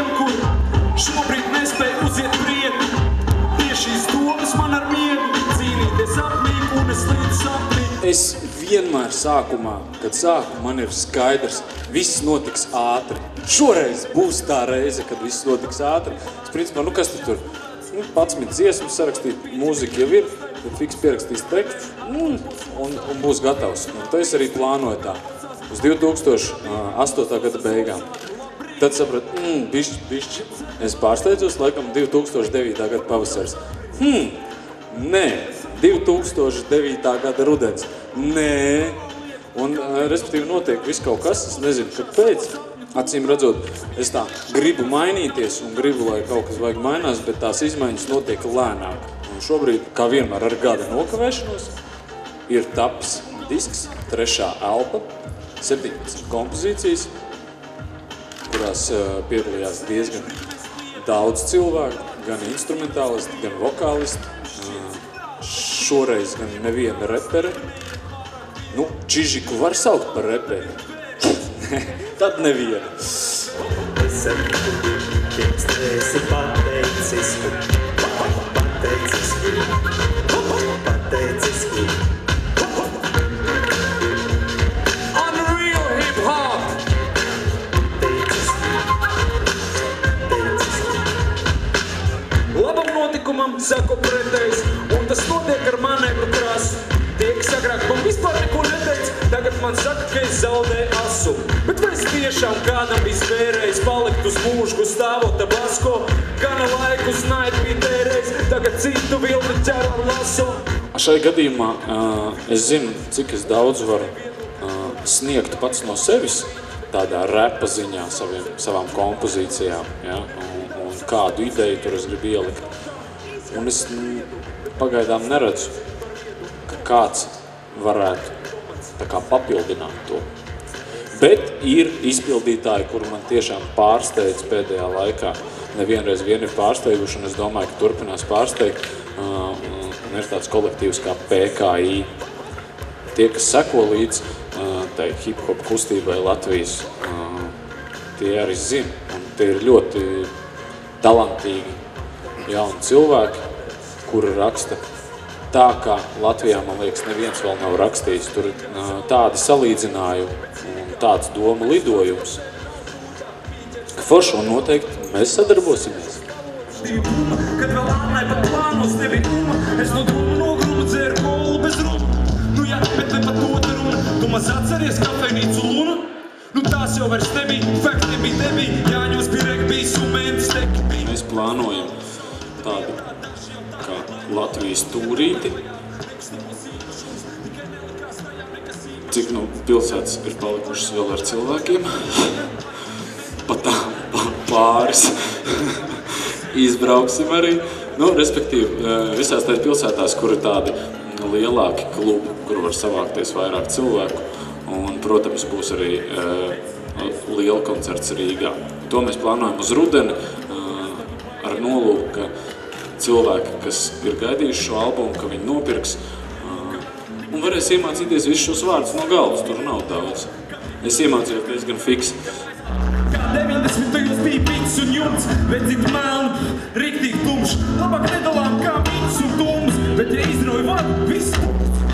laikam, kur šobrīd nespēju uziet prieku. Pie šīs domas man ar miegu cīnīties apmīgi un es līdz sapnī. Es vienmēr sākumā, kad sāku, man ir skaidrs, viss notiks ātri. Šoreiz būs tā reize, kad viss notiks ātri. Es principā, kas tu tur? 11 dziesmas sarakstīt, mūzika jau ir, tad fiks pierakstīs tekstu un būs gatavs. Un to es arī plānoju tā, uz 2008. gada beigām. Tad sapratu, bišķi. Es pārsteidzos, laikam, 2009. gada pavasars. Nē, 2009. gada rudens. Nē. Un, respektīvi, notiek viss kaut kas, es nezinu, kāpēc. Acīm redzot, es tā gribu mainīties un gribu, lai kaut kas vajag mainās, bet tās izmaiņas notiek lēnāk. Un šobrīd, kā vienmēr ar gada nokavēšanos, ir tapis disks, 3. elpa, 17 kompozīcijas, kurās piedalījās diezgan daudz cilvēku, gan instrumentālisti, gan vokālisti. Šoreiz gan neviena repere. Čižiku var saukt par reperi. Tad neviena. Es ar tiem stresi pateiciski. Unreal hip-hop! Labam notikumam saku pretējs, un tas notiek ar manevru krasu. Tie, kas agrāk man vispār neko neteica, tagad man saka, ka es zaudēju asu. Bet vai es tiešām kādam bija spērējis palikt uz mūžu Gustavo Tabasko? Gana laiku znaidu bija tērējis, tagad citu vilni ķer ar lasu. Šai gadījumā es zinu, cik es daudz varu sniegt pats no sevis tādā repa ziņā savām kompozīcijām, ja? Un kādu ideju tur es gribu ielikt. Un es pagaidām neredzu, ka kāds varētu tā kā papildināt to. Bet ir izpildītāji, kuri man tiešām pārsteidz pēdējā laikā. Nevienreiz vien ir pārsteiguši, un es domāju, ka turpinās pārsteigt. Un ir tāds kolektīvs kā PKI. Tie, kas seko līdz tai hip-hop kustībai Latvijas, tie arī zina. Un tie ir ļoti talantīgi jauni cilvēki, kuri raksta tā, kā Latvijā, man liekas, neviens vēl nav rakstījis. Tur ir tādi salīdzinājumi un tāds doma lidojums. Forši, un noteikti mēs sadarbosimies. Kad vēl ārnai pat plānos nebija uma, es no doma nogruma dzēru kolu bez runa. Jā, bet ne pat to te runa. Tu maz atceries kafejnīcu Luna? Tās jau vairs nebija, fakti nebija, Jāņos bija regbijs un mēnes teki bija. Mēs plānojam tādu kā Latvijas tūrīti. Cik pilsētas ir palikušas vēl ar cilvēkiem. Pat pāris izbrauksim arī. Respektīvi, visās tās pilsētās, kur ir tādi lielāki klubi, kur var savākties vairāk cilvēku. Un, protams, būs arī liela koncerts Rīgā. To mēs plānojam uz rudeni ar nolūku, ka cilvēki, kas ir gaidījuši šo albumu, ka viņi nopirks un varēs iemācīties visus šos vārdus no galvas. Tur nav daudz. Es iemācījos diezgan fiksi. Kā 90. bija pits un jumts, vedzīt melnu, riktīgi tumšs. Labāk nedalām kā pits un tums, bet ja izrauj vadu, viss tums.